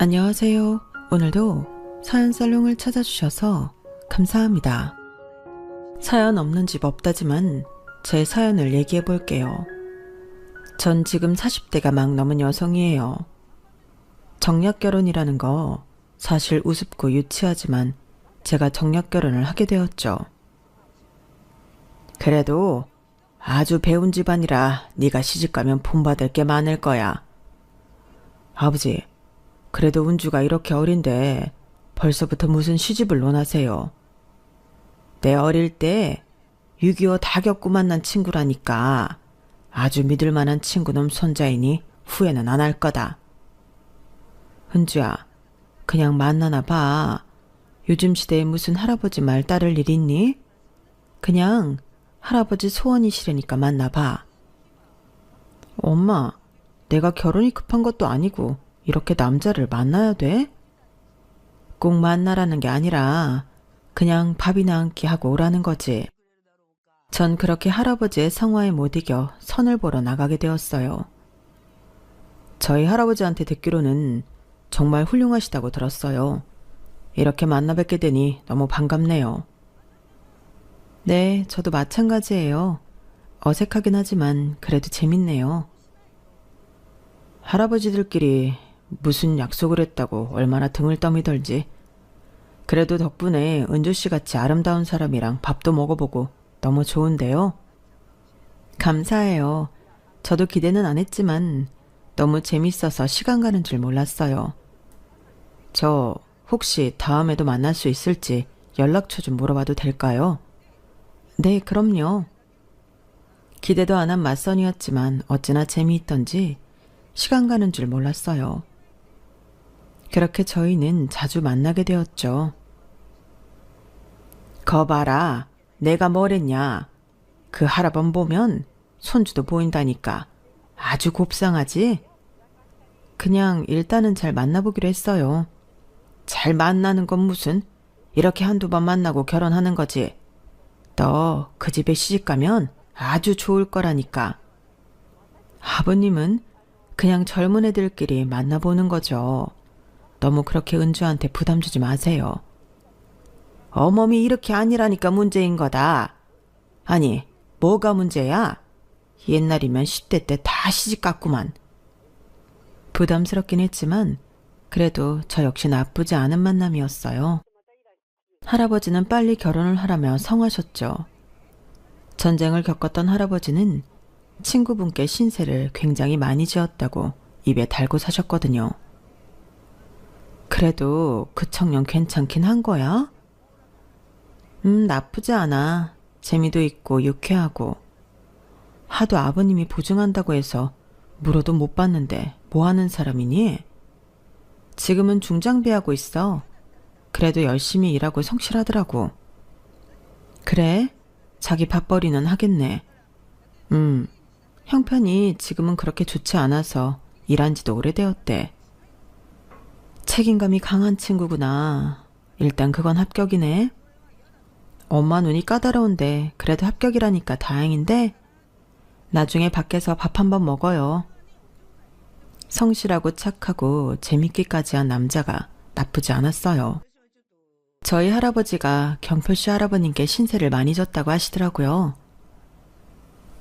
안녕하세요. 오늘도 사연 살롱을 찾아주셔서 감사합니다. 사연 없는 집 없다지만 제 사연을 얘기해 볼게요. 전 지금 40대가 막 넘은 여성이에요. 정략 결혼이라는 거 사실 우습고 유치하지만 제가 정략 결혼을 하게 되었죠. 그래도 아주 배운 집안이라 네가 시집가면 본받을 게 많을 거야. 아버지, 그래도 은주가 이렇게 어린데 벌써부터 무슨 시집을 논하세요. 내 어릴 때 6.25 다 겪고 만난 친구라니까 아주 믿을 만한 친구놈 손자이니 후회는 안 할 거다. 은주야, 그냥 만나나 봐. 요즘 시대에 무슨 할아버지 말 따를 일 있니? 그냥 할아버지 소원이시라니까 만나봐. 엄마, 내가 결혼이 급한 것도 아니고 이렇게 남자를 만나야 돼? 꼭 만나라는 게 아니라 그냥 밥이나 한 끼 하고 오라는 거지. 전 그렇게 할아버지의 성화에 못 이겨 선을 보러 나가게 되었어요. 저희 할아버지한테 듣기로는 정말 훌륭하시다고 들었어요. 이렇게 만나 뵙게 되니 너무 반갑네요. 네, 저도 마찬가지예요. 어색하긴 하지만 그래도 재밌네요. 할아버지들끼리 무슨 약속을 했다고 얼마나 등을 떠미덜지. 그래도 덕분에 은주씨 같이 아름다운 사람이랑 밥도 먹어보고 너무 좋은데요. 감사해요. 저도 기대는 안 했지만 너무 재밌어서 시간 가는 줄 몰랐어요. 저 혹시 다음에도 만날 수 있을지 연락처 좀 물어봐도 될까요? 네, 그럼요. 기대도 안 한 맞선이었지만 어찌나 재미있던지 시간 가는 줄 몰랐어요. 그렇게 저희는 자주 만나게 되었죠. 거 봐라, 내가 뭐랬냐. 그 할아범 보면 손주도 보인다니까. 아주 곱상하지? 그냥 일단은 잘 만나보기로 했어요. 잘 만나는 건 무슨, 이렇게 한두 번 만나고 결혼하는 거지. 너 그 집에 시집가면 아주 좋을 거라니까. 아버님은 그냥 젊은 애들끼리 만나보는 거죠. 너무 그렇게 은주한테 부담 주지 마세요. 어머니 이렇게 아니라니까 문제인 거다. 아니, 뭐가 문제야? 옛날이면 10대 때 다 시집 갔구만. 부담스럽긴 했지만 그래도 저 역시 나쁘지 않은 만남이었어요. 할아버지는 빨리 결혼을 하라며 성하셨죠. 전쟁을 겪었던 할아버지는 친구분께 신세를 굉장히 많이 지었다고 입에 달고 사셨거든요. 그래도 그 청년 괜찮긴 한 거야? 나쁘지 않아. 재미도 있고 유쾌하고. 하도 아버님이 보증한다고 해서 물어도 못 봤는데 뭐 하는 사람이니? 지금은 중장비하고 있어. 그래도 열심히 일하고 성실하더라고. 그래? 자기 밥벌이는 하겠네. 형편이 지금은 그렇게 좋지 않아서 일한 지도 오래되었대. 책임감이 강한 친구구나. 일단 그건 합격이네. 엄마 눈이 까다로운데 그래도 합격이라니까 다행인데 나중에 밖에서 밥 한번 먹어요. 성실하고 착하고 재밌기까지 한 남자가 나쁘지 않았어요. 저희 할아버지가 경표씨 할아버님께 신세를 많이 졌다고 하시더라고요.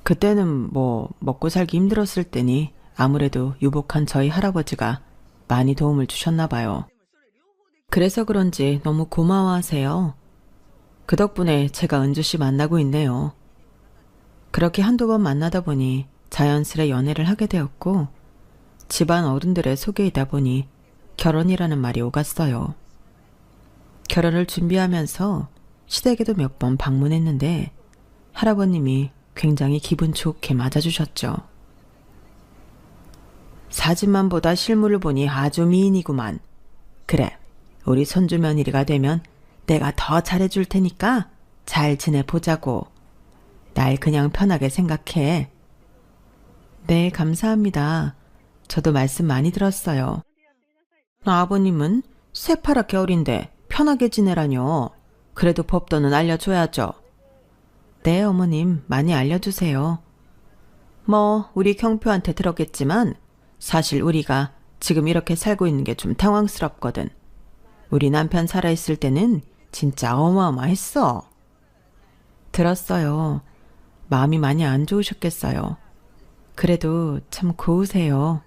그때는 뭐 먹고 살기 힘들었을 때니 아무래도 유복한 저희 할아버지가 많이 도움을 주셨나 봐요. 그래서 그런지 너무 고마워하세요. 그 덕분에 제가 은주씨 만나고 있네요. 그렇게 한두 번 만나다 보니 자연스레 연애를 하게 되었고 집안 어른들의 소개이다 보니 결혼이라는 말이 오갔어요. 결혼을 준비하면서 시댁에도 몇 번 방문했는데 할아버님이 굉장히 기분 좋게 맞아주셨죠. 사진만 보다 실물을 보니 아주 미인이구만. 그래, 우리 손주 며느리가 되면 내가 더 잘해줄 테니까 잘 지내보자고. 날 그냥 편하게 생각해. 네, 감사합니다. 저도 말씀 많이 들었어요. 아버님은 새파랗게 어린데 편하게 지내라뇨. 그래도 법도는 알려줘야죠. 네, 어머님, 많이 알려주세요. 뭐 우리 경표한테 들었겠지만 사실 우리가 지금 이렇게 살고 있는 게 좀 당황스럽거든. 우리 남편 살아있을 때는 진짜 어마어마했어. 들었어요. 마음이 많이 안 좋으셨겠어요. 그래도 참 고우세요.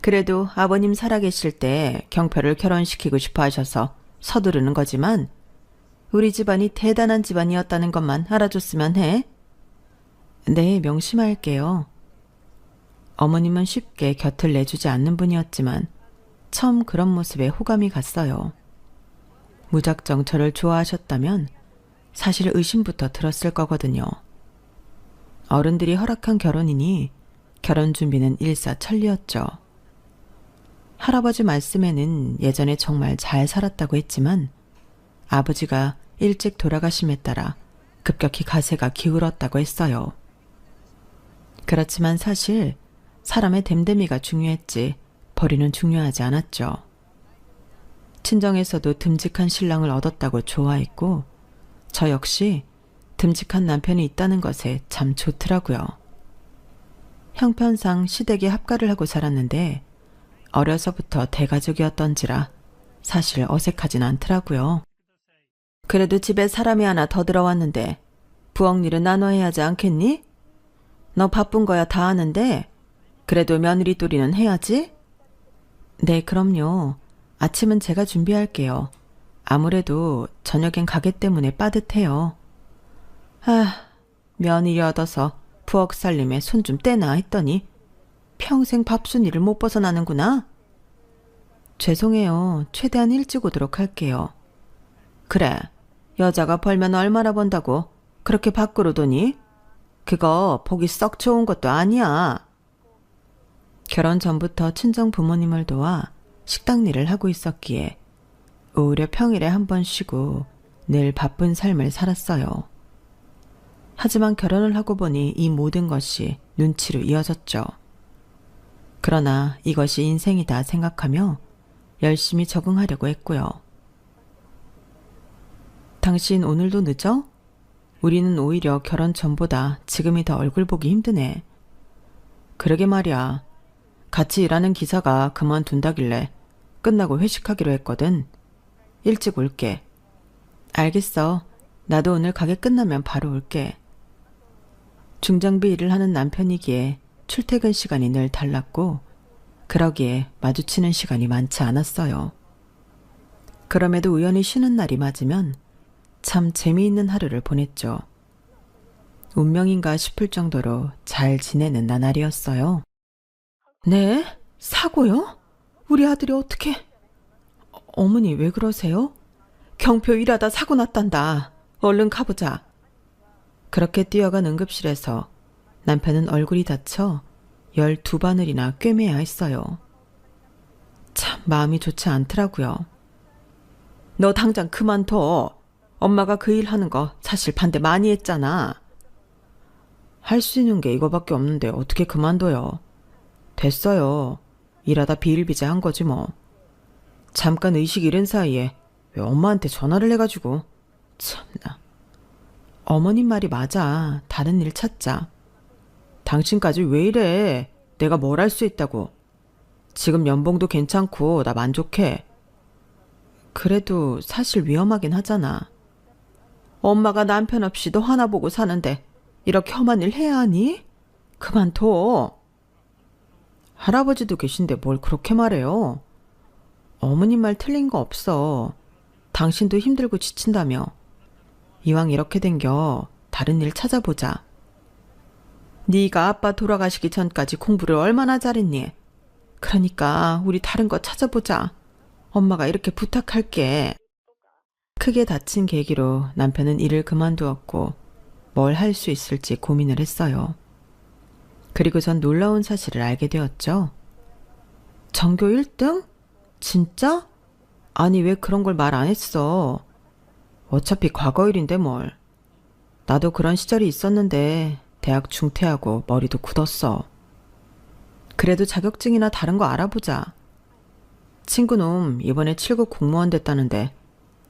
그래도 아버님 살아계실 때 경표를 결혼시키고 싶어 하셔서 서두르는 거지만 우리 집안이 대단한 집안이었다는 것만 알아줬으면 해. 네, 명심할게요. 어머님은 쉽게 곁을 내주지 않는 분이었지만 처음 그런 모습에 호감이 갔어요. 무작정 저를 좋아하셨다면 사실 의심부터 들었을 거거든요. 어른들이 허락한 결혼이니 결혼 준비는 일사천리였죠. 할아버지 말씀에는 예전에 정말 잘 살았다고 했지만 아버지가 일찍 돌아가심에 따라 급격히 가세가 기울었다고 했어요. 그렇지만 사실 사람의 됨됨이가 중요했지 벌이는 중요하지 않았죠. 친정에서도 듬직한 신랑을 얻었다고 좋아했고 저 역시 듬직한 남편이 있다는 것에 참 좋더라고요. 형편상 시댁에 합가를 하고 살았는데 어려서부터 대가족이었던지라 사실 어색하진 않더라고요. 그래도 집에 사람이 하나 더 들어왔는데 부엌 일은 나눠야 하지 않겠니? 너 바쁜 거야 다 아는데 그래도 며느리 또리는 해야지? 네, 그럼요. 아침은 제가 준비할게요. 아무래도 저녁엔 가게 때문에 빠듯해요. 며느리 얻어서 부엌 살림에 손 좀 떼나 했더니 평생 밥순이를 못 벗어나는구나. 죄송해요. 최대한 일찍 오도록 할게요. 그래, 여자가 벌면 얼마나 번다고 그렇게 밖으로 도니? 그거 보기 썩 좋은 것도 아니야. 결혼 전부터 친정 부모님을 도와 식당 일을 하고 있었기에 오히려 평일에 한 번 쉬고 늘 바쁜 삶을 살았어요. 하지만 결혼을 하고 보니 이 모든 것이 눈치로 이어졌죠. 그러나 이것이 인생이다 생각하며 열심히 적응하려고 했고요. 당신 오늘도 늦어? 우리는 오히려 결혼 전보다 지금이 더 얼굴 보기 힘드네. 그러게 말이야. 같이 일하는 기사가 그만둔다길래 끝나고 회식하기로 했거든. 일찍 올게. 알겠어. 나도 오늘 가게 끝나면 바로 올게. 중장비 일을 하는 남편이기에 출퇴근 시간이 늘 달랐고 그러기에 마주치는 시간이 많지 않았어요. 그럼에도 우연히 쉬는 날이 맞으면 참 재미있는 하루를 보냈죠. 운명인가 싶을 정도로 잘 지내는 나날이었어요. 네? 사고요? 우리 아들이 어떻게... 어머니 왜 그러세요? 경표 일하다 사고 났단다. 얼른 가보자. 그렇게 뛰어간 응급실에서 남편은 얼굴이 다쳐 12바늘이나 꿰매야 했어요. 참 마음이 좋지 않더라고요. 너 당장 그만둬. 엄마가 그 일 하는 거 사실 반대 많이 했잖아. 할 수 있는 게 이거밖에 없는데 어떻게 그만둬요. 됐어요. 일하다 비일비재한 거지 뭐. 잠깐 의식 잃은 사이에 왜 엄마한테 전화를 해가지고. 참나. 어머님 말이 맞아. 다른 일 찾자. 당신까지 왜 이래. 내가 뭘 할 수 있다고. 지금 연봉도 괜찮고 나 만족해. 그래도 사실 위험하긴 하잖아. 엄마가 남편 없이 너 하나 보고 사는데 이렇게 험한 일 해야 하니? 그만둬. 할아버지도 계신데 뭘 그렇게 말해요. 어머님 말 틀린 거 없어. 당신도 힘들고 지친다며. 이왕 이렇게 된겨 다른 일 찾아보자. 네가 아빠 돌아가시기 전까지 공부를 얼마나 잘했니? 그러니까 우리 다른 거 찾아보자. 엄마가 이렇게 부탁할게. 크게 다친 계기로 남편은 일을 그만두었고 뭘 할 수 있을지 고민을 했어요. 그리고 전 놀라운 사실을 알게 되었죠. 전교 1등? 진짜? 아니 왜 그런 걸 말 안 했어. 어차피 과거 일인데 뭘. 나도 그런 시절이 있었는데 대학 중퇴하고 머리도 굳었어. 그래도 자격증이나 다른 거 알아보자. 친구놈 이번에 7급 공무원 됐다는데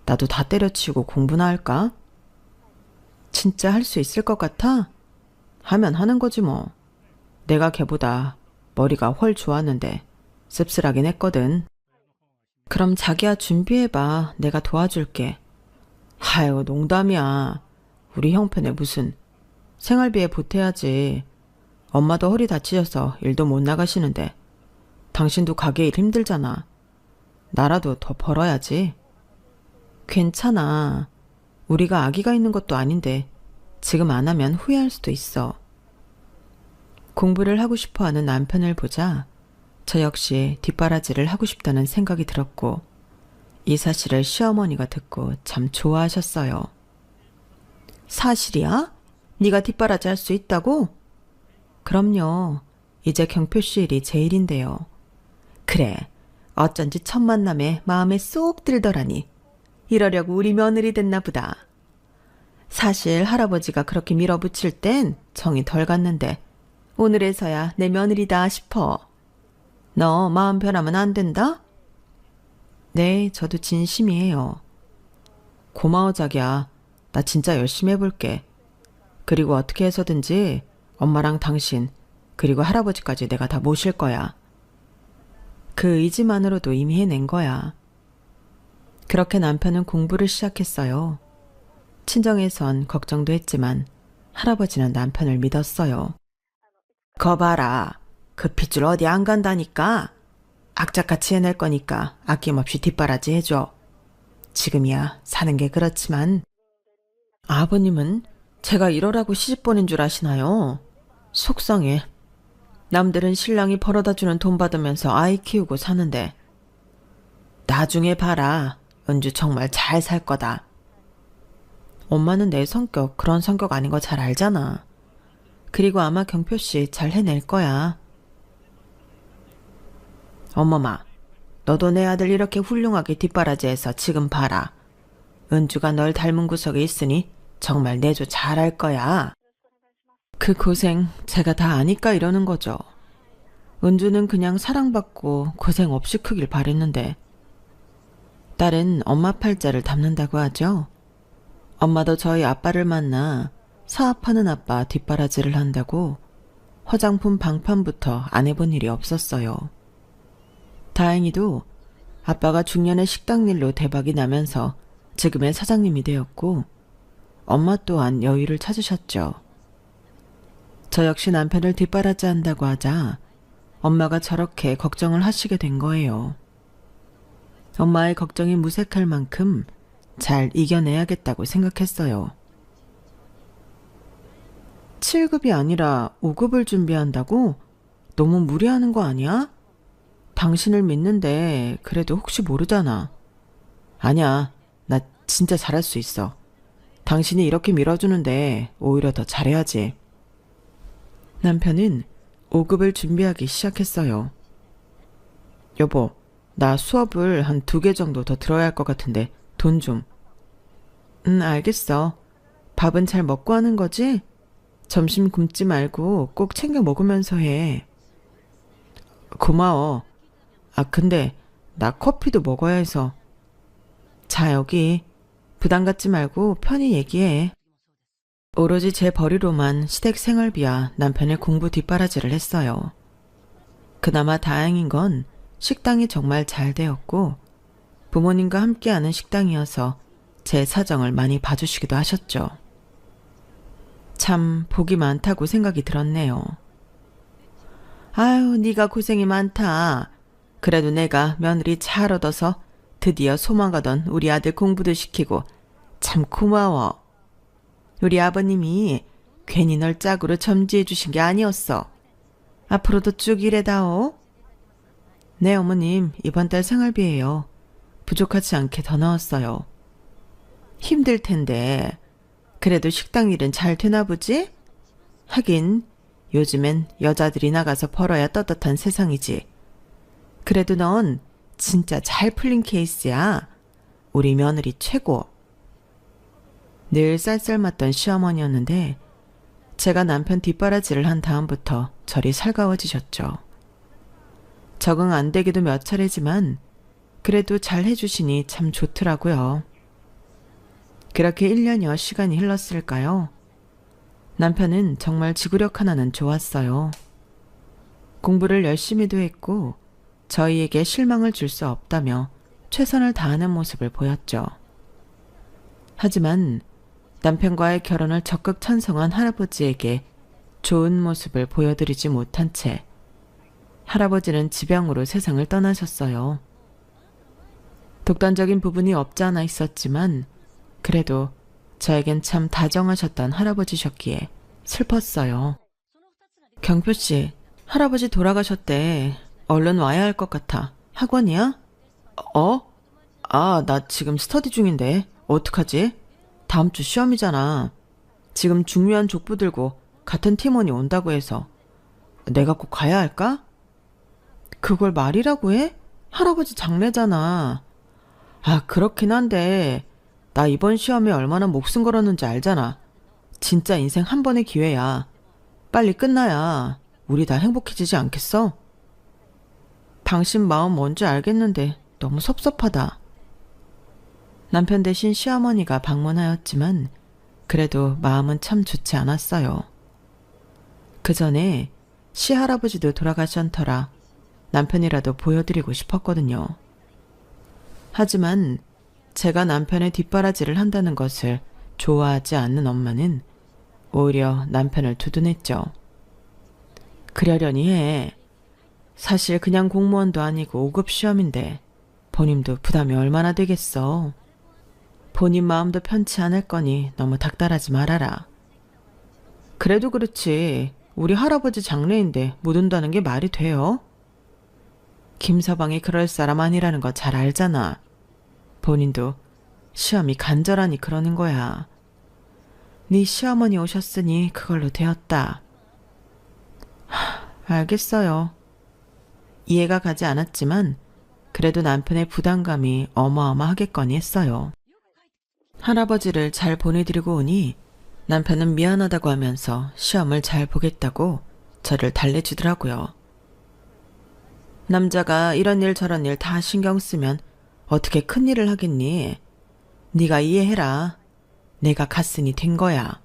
나도 다 때려치우고 공부나 할까? 진짜 할 수 있을 것 같아? 하면 하는 거지 뭐. 내가 걔보다 머리가 훨 좋았는데 씁쓸하긴 했거든. 그럼 자기야 준비해봐. 내가 도와줄게. 아유, 농담이야. 우리 형편에 무슨. 생활비에 보태야지. 엄마도 허리 다치셔서 일도 못 나가시는데 당신도 가게 일 힘들잖아. 나라도 더 벌어야지. 괜찮아. 우리가 아기가 있는 것도 아닌데 지금 안 하면 후회할 수도 있어. 공부를 하고 싶어하는 남편을 보자 저 역시 뒷바라지를 하고 싶다는 생각이 들었고 이 사실을 시어머니가 듣고 참 좋아하셨어요. 사실이야? 네가 뒷바라지 할 수 있다고? 그럼요. 이제 경표씨 일이 제 일인데요. 그래. 어쩐지 첫 만남에 마음에 쏙 들더라니. 이러려고 우리 며느리 됐나 보다. 사실 할아버지가 그렇게 밀어붙일 땐 정이 덜 갔는데 오늘에서야 내 며느리다 싶어. 너 마음 변하면 안 된다? 네, 저도 진심이에요. 고마워 자기야. 나 진짜 열심히 해볼게. 그리고 어떻게 해서든지 엄마랑 당신 그리고 할아버지까지 내가 다 모실 거야. 그 의지만으로도 이미 해낸 거야. 그렇게 남편은 공부를 시작했어요. 친정에선 걱정도 했지만 할아버지는 남편을 믿었어요. 거 봐라. 그 핏줄 어디 안 간다니까. 악착같이 해낼 거니까 아낌없이 뒷바라지 해줘. 지금이야 사는 게 그렇지만. 아버님은 제가 이러라고 시집 보낸 줄 아시나요? 속상해. 남들은 신랑이 벌어다주는 돈 받으면서 아이 키우고 사는데 나중에 봐라. 은주 정말 잘 살 거다. 엄마는 내 성격 그런 성격 아닌 거 잘 알잖아. 그리고 아마 경표씨 잘 해낼 거야. 어머마, 너도 내 아들 이렇게 훌륭하게 뒷바라지해서 지금 봐라. 은주가 널 닮은 구석에 있으니 정말 내조 잘할 거야. 그 고생 제가 다 아니까 이러는 거죠. 은주는 그냥 사랑받고 고생 없이 크길 바랬는데 딸은 엄마 팔자를 담는다고 하죠. 엄마도 저희 아빠를 만나 사업하는 아빠 뒷바라지를 한다고 화장품 방판부터 안 해본 일이 없었어요. 다행히도 아빠가 중년에 식당 일로 대박이 나면서 지금의 사장님이 되었고 엄마 또한 여유를 찾으셨죠. 저 역시 남편을 뒷바라지 한다고 하자 엄마가 저렇게 걱정을 하시게 된 거예요. 엄마의 걱정이 무색할 만큼 잘 이겨내야겠다고 생각했어요. 7급이 아니라 5급을 준비한다고? 너무 무리하는 거 아니야? 당신을 믿는데 그래도 혹시 모르잖아. 아니야, 나 진짜 잘할 수 있어. 당신이 이렇게 밀어주는데 오히려 더 잘해야지. 남편은 5급을 준비하기 시작했어요. 여보, 나 수업을 한 2개 정도 더 들어야 할 것 같은데 돈 좀. 알겠어. 밥은 잘 먹고 하는 거지? 점심 굶지 말고 꼭 챙겨 먹으면서 해. 고마워. 근데 나 커피도 먹어야 해서. 자, 여기. 부담 갖지 말고 편히 얘기해. 오로지 제 벌이로만 시댁 생활비와 남편의 공부 뒷바라지를 했어요. 그나마 다행인 건 식당이 정말 잘 되었고 부모님과 함께하는 식당이어서 제 사정을 많이 봐주시기도 하셨죠. 참 복이 많다고 생각이 들었네요. 아유, 네가 고생이 많다. 그래도 내가 며느리 잘 얻어서 드디어 소망하던 우리 아들 공부도 시키고 참 고마워. 우리 아버님이 괜히 널 짝으로 점지해 주신 게 아니었어. 앞으로도 쭉 일해다오. 네, 어머님, 이번 달 생활비예요. 부족하지 않게 더 넣었어요. 힘들 텐데 그래도 식당 일은 잘 되나 보지? 하긴 요즘엔 여자들이 나가서 벌어야 떳떳한 세상이지. 그래도 넌 진짜 잘 풀린 케이스야. 우리 며느리 최고. 늘 쌀쌀맞던 시어머니였는데 제가 남편 뒷바라지를 한 다음부터 저리 살가워지셨죠. 적응 안 되기도 몇 차례지만 그래도 잘 해주시니 참 좋더라고요. 그렇게 1년여 시간이 흘렀을까요? 남편은 정말 지구력 하나는 좋았어요. 공부를 열심히도 했고 저희에게 실망을 줄 수 없다며 최선을 다하는 모습을 보였죠. 하지만 남편과의 결혼을 적극 찬성한 할아버지에게 좋은 모습을 보여드리지 못한 채 할아버지는 지병으로 세상을 떠나셨어요. 독단적인 부분이 없지 않아 있었지만 그래도 저에겐 참 다정하셨던 할아버지셨기에 슬펐어요. 경표씨, 할아버지 돌아가셨대. 얼른 와야 할 것 같아. 학원이야? 나 지금 스터디 중인데 어떡하지? 다음 주 시험이잖아. 지금 중요한 족부 들고 같은 팀원이 온다고 해서 내가 꼭 가야 할까? 그걸 말이라고 해? 할아버지 장례잖아. 그렇긴 한데 나 이번 시험에 얼마나 목숨 걸었는지 알잖아. 진짜 인생 한 번의 기회야. 빨리 끝나야 우리 다 행복해지지 않겠어? 당신 마음 뭔지 알겠는데 너무 섭섭하다. 남편 대신 시어머니가 방문하였지만 그래도 마음은 참 좋지 않았어요. 그 전에 시할아버지도 돌아가신 터라 남편이라도 보여드리고 싶었거든요. 하지만 제가 남편의 뒷바라지를 한다는 것을 좋아하지 않는 엄마는 오히려 남편을 두둔했죠. 그러려니 해. 사실 그냥 공무원도 아니고 5급 시험인데 본인도 부담이 얼마나 되겠어. 본인 마음도 편치 않을 거니 너무 닥달하지 말아라. 그래도 그렇지 우리 할아버지 장례인데 못 온다는 게 말이 돼요? 김서방이 그럴 사람 아니라는 거 잘 알잖아. 본인도 시험이 간절하니 그러는 거야. 네 시어머니 오셨으니 그걸로 되었다. 알겠어요. 이해가 가지 않았지만 그래도 남편의 부담감이 어마어마하겠거니 했어요. 할아버지를 잘 보내드리고 오니 남편은 미안하다고 하면서 시험을 잘 보겠다고 저를 달래주더라고요. 남자가 이런 일 저런 일 다 신경 쓰면 어떻게 큰일을 하겠니? 네가 이해해라. 내가 갔으니 된 거야.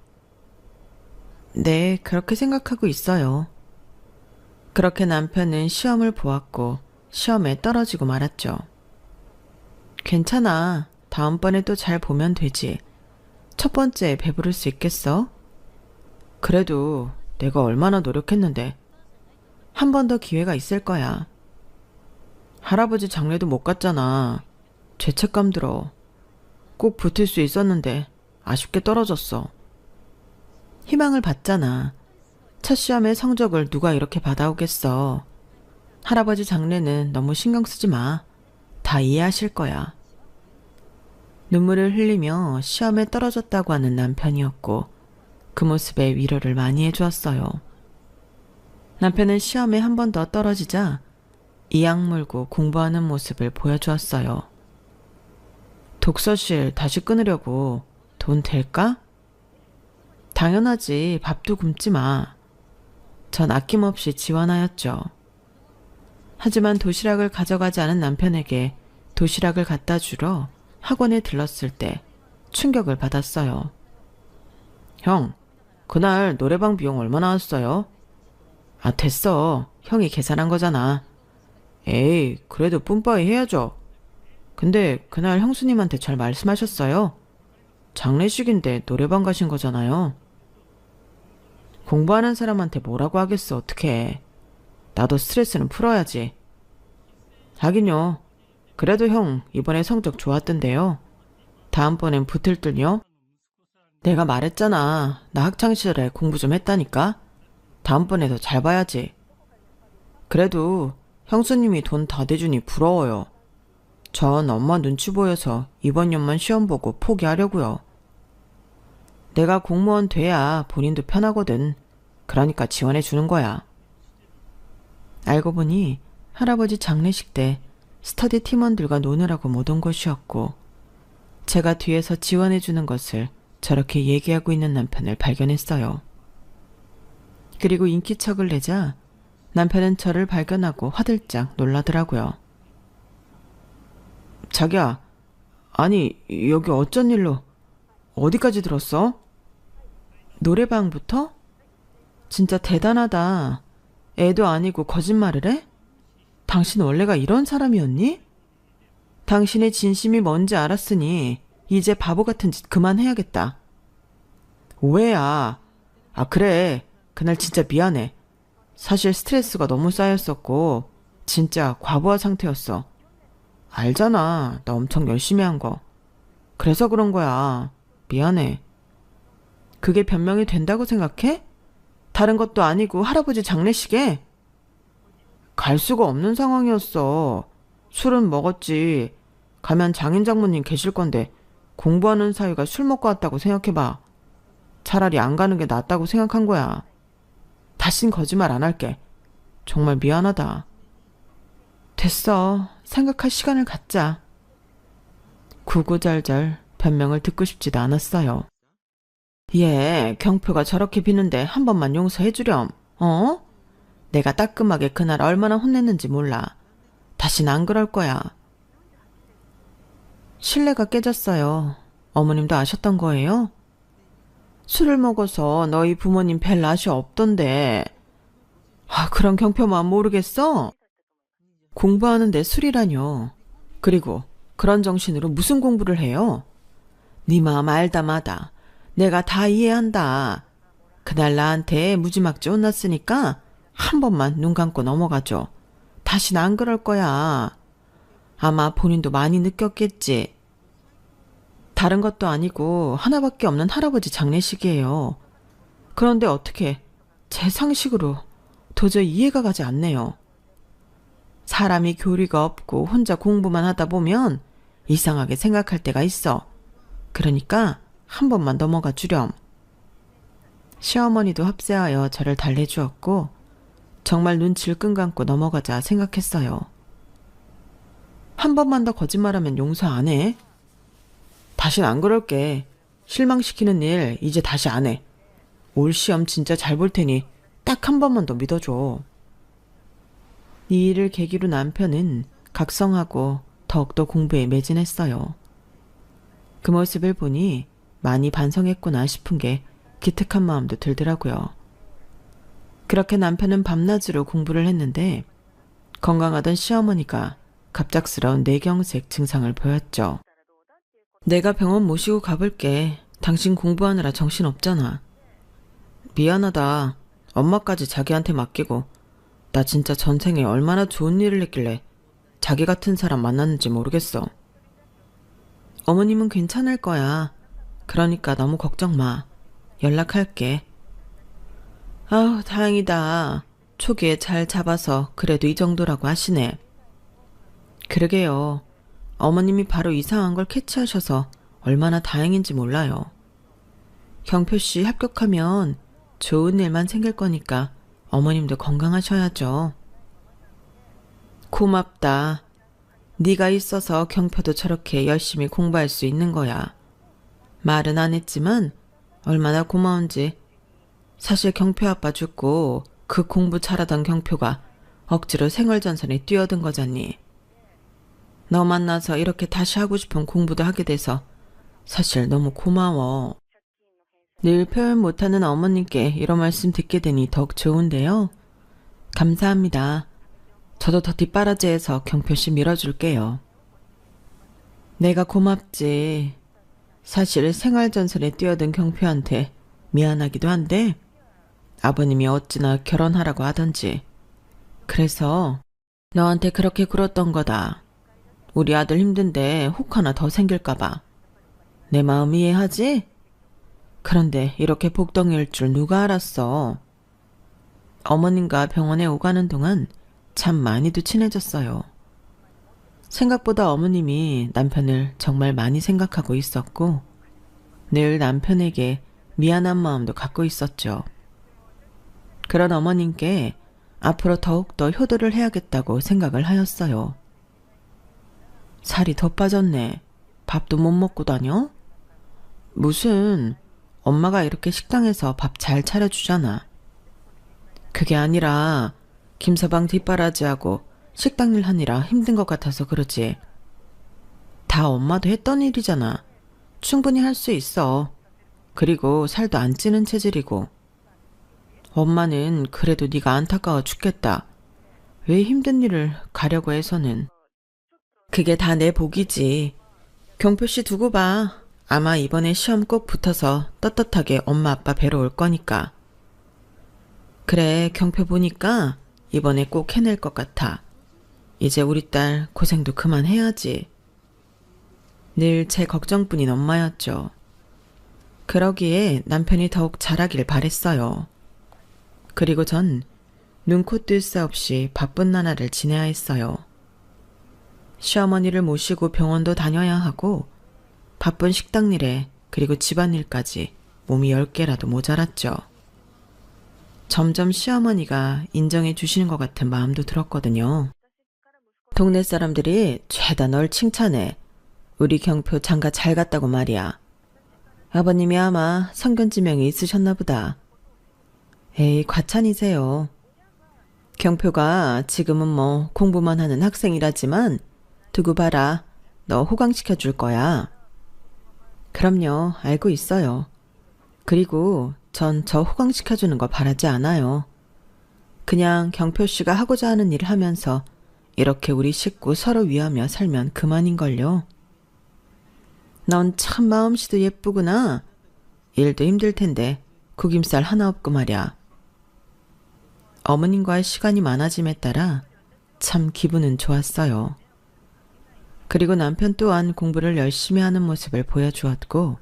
네, 그렇게 생각하고 있어요. 그렇게 남편은 시험을 보았고 시험에 떨어지고 말았죠. 괜찮아. 다음번에 또 잘 보면 되지. 첫 번째에 배부를 수 있겠어? 그래도 내가 얼마나 노력했는데 한 번 더 기회가 있을 거야. 할아버지 장례도 못 갔잖아. 죄책감 들어. 꼭 붙을 수 있었는데 아쉽게 떨어졌어. 희망을 받잖아. 첫 시험의 성적을 누가 이렇게 받아오겠어. 할아버지 장례는 너무 신경 쓰지 마. 다 이해하실 거야. 눈물을 흘리며 시험에 떨어졌다고 하는 남편이었고 그 모습에 위로를 많이 해주었어요. 남편은 시험에 한 번 더 떨어지자 이악 물고 공부하는 모습을 보여주었어요. 독서실 다시 끊으려고 돈 될까? 당연하지. 밥도 굶지 마. 전 아낌없이 지원하였죠. 하지만 도시락을 가져가지 않은 남편에게 도시락을 갖다 주러 학원에 들렀을 때 충격을 받았어요. 형, 그날 노래방 비용 얼마 나왔어요? 됐어. 형이 계산한 거잖아. 에이, 그래도 뿜빠이 해야죠. 근데 그날 형수님한테 잘 말씀하셨어요? 장례식인데 노래방 가신 거잖아요. 공부하는 사람한테 뭐라고 하겠어, 어떡해. 나도 스트레스는 풀어야지. 하긴요. 그래도 형 이번에 성적 좋았던데요. 다음번엔 붙을 듯요. 내가 말했잖아. 나 학창시절에 공부 좀 했다니까. 다음번에 더 잘 봐야지. 그래도 형수님이 돈 다 대주니 부러워요. 전 엄마 눈치 보여서 이번 년만 시험 보고 포기하려고요. 내가 공무원 돼야 본인도 편하거든. 그러니까 지원해 주는 거야. 알고 보니 할아버지 장례식 때 스터디 팀원들과 노느라고 못 온 것이었고 제가 뒤에서 지원해 주는 것을 저렇게 얘기하고 있는 남편을 발견했어요. 그리고 인기척을 내자 남편은 저를 발견하고 화들짝 놀라더라고요. 자기야, 아니 여기 어쩐 일로 어디까지 들었어? 노래방부터? 진짜 대단하다. 애도 아니고 거짓말을 해? 당신 원래가 이런 사람이었니? 당신의 진심이 뭔지 알았으니 이제 바보 같은 짓 그만해야겠다. 오해야. 아, 그래. 그날 진짜 미안해. 사실 스트레스가 너무 쌓였었고 진짜 과부하 상태였어. 알잖아. 나 엄청 열심히 한 거. 그래서 그런 거야. 미안해. 그게 변명이 된다고 생각해? 다른 것도 아니고 할아버지 장례식에? 갈 수가 없는 상황이었어. 술은 먹었지. 가면 장인 장모님 계실 건데 공부하는 사이가 술 먹고 왔다고 생각해봐. 차라리 안 가는 게 낫다고 생각한 거야. 다신 거짓말 안 할게. 정말 미안하다. 됐어. 생각할 시간을 갖자. 구구절절 변명을 듣고 싶지도 않았어요. 얘 경표가 저렇게 비는데 한 번만 용서해주렴. 어? 내가 따끔하게 그날 얼마나 혼냈는지 몰라. 다신 안 그럴 거야. 신뢰가 깨졌어요. 어머님도 아셨던 거예요? 술을 먹어서 너희 부모님 뵐 낯이 없던데. 아, 그런 경표만 모르겠어? 공부하는데 술이라뇨. 그리고 그런 정신으로 무슨 공부를 해요? 네 마음 알다 마다. 내가 다 이해한다. 그날 나한테 무지막지 혼났으니까 한 번만 눈 감고 넘어가줘. 다신 안 그럴 거야. 아마 본인도 많이 느꼈겠지. 다른 것도 아니고 하나밖에 없는 할아버지 장례식이에요. 그런데 어떻게 제 상식으로 도저히 이해가 가지 않네요. 사람이 교리가 없고 혼자 공부만 하다 보면 이상하게 생각할 때가 있어. 그러니까 한 번만 넘어가 주렴. 시어머니도 합세하여 저를 달래주었고 정말 눈 질끈 감고 넘어가자 생각했어요. 한 번만 더 거짓말하면 용서 안 해? 다신 안 그럴게. 실망시키는 일 이제 다시 안 해. 올 시험 진짜 잘 볼 테니 딱 한 번만 더 믿어줘. 이 일을 계기로 남편은 각성하고 더욱더 공부에 매진했어요. 그 모습을 보니 많이 반성했구나 싶은 게 기특한 마음도 들더라고요. 그렇게 남편은 밤낮으로 공부를 했는데 건강하던 시어머니가 갑작스러운 뇌경색 증상을 보였죠. 내가 병원 모시고 가볼게. 당신 공부하느라 정신없잖아. 미안하다. 엄마까지 자기한테 맡기고 나 진짜 전생에 얼마나 좋은 일을 했길래 자기 같은 사람 만났는지 모르겠어. 어머님은 괜찮을 거야. 그러니까 너무 걱정 마. 연락할게. 아우, 다행이다. 초기에 잘 잡아서 그래도 이 정도라고 하시네. 그러게요. 어머님이 바로 이상한 걸 캐치하셔서 얼마나 다행인지 몰라요. 경표씨 합격하면 좋은 일만 생길 거니까 어머님도 건강하셔야죠. 고맙다. 네가 있어서 경표도 저렇게 열심히 공부할 수 있는 거야. 말은 안 했지만 얼마나 고마운지. 사실 경표 아빠 죽고 그 공부 잘하던 경표가 억지로 생활전선에 뛰어든 거잖니. 너 만나서 이렇게 다시 하고 싶은 공부도 하게 돼서 사실 너무 고마워. 늘 표현 못하는 어머님께 이런 말씀 듣게 되니 더욱 좋은데요. 감사합니다. 저도 더 뒷바라지에서 경표씨 밀어줄게요. 내가 고맙지. 사실 생활전선에 뛰어든 경표한테 미안하기도 한데 아버님이 어찌나 결혼하라고 하던지. 그래서 너한테 그렇게 굴었던 거다. 우리 아들 힘든데 혹 하나 더 생길까봐. 내 마음 이해하지? 그런데 이렇게 복덩이일 줄 누가 알았어. 어머님과 병원에 오가는 동안 참 많이도 친해졌어요. 생각보다 어머님이 남편을 정말 많이 생각하고 있었고 늘 남편에게 미안한 마음도 갖고 있었죠. 그런 어머님께 앞으로 더욱더 효도를 해야겠다고 생각을 하였어요. 살이 더 빠졌네. 밥도 못 먹고 다녀? 무슨, 엄마가 이렇게 식당에서 밥 잘 차려주잖아. 그게 아니라 김서방 뒷바라지하고 식당 일 하느라 힘든 것 같아서 그러지. 다 엄마도 했던 일이잖아. 충분히 할 수 있어. 그리고 살도 안 찌는 체질이고. 엄마는 그래도 네가 안타까워 죽겠다. 왜 힘든 일을 가려고 해서는. 그게 다 내 복이지. 경표씨 두고 봐. 아마 이번에 시험 꼭 붙어서 떳떳하게 엄마 아빠 뵈러 올 거니까. 그래, 경표 보니까 이번에 꼭 해낼 것 같아. 이제 우리 딸 고생도 그만해야지. 늘 제 걱정뿐인 엄마였죠. 그러기에 남편이 더욱 잘하길 바랬어요. 그리고 전 눈코 뜰 새 없이 바쁜 나날을 지내야 했어요. 시어머니를 모시고 병원도 다녀야 하고 바쁜 식당 일에 그리고 집안일까지 몸이 10개라도 모자랐죠. 점점 시어머니가 인정해 주시는 것 같은 마음도 들었거든요. 동네 사람들이 죄다 널 칭찬해. 우리 경표 장가 잘 갔다고 말이야. 아버님이 아마 성견지명이 있으셨나 보다. 에이, 과찬이세요. 경표가 지금은 뭐 공부만 하는 학생이라지만 두고 봐라. 너 호강시켜 줄 거야. 그럼요, 알고 있어요. 그리고 전 저 호강시켜 주는 거 바라지 않아요. 그냥 경표 씨가 하고자 하는 일을 하면서 이렇게 우리 식구 서로 위하며 살면 그만인걸요. 넌 참 마음씨도 예쁘구나. 일도 힘들 텐데 구김살 하나 없고 말이야. 어머님과의 시간이 많아짐에 따라 참 기분은 좋았어요. 그리고 남편 또한 공부를 열심히 하는 모습을 보여주었고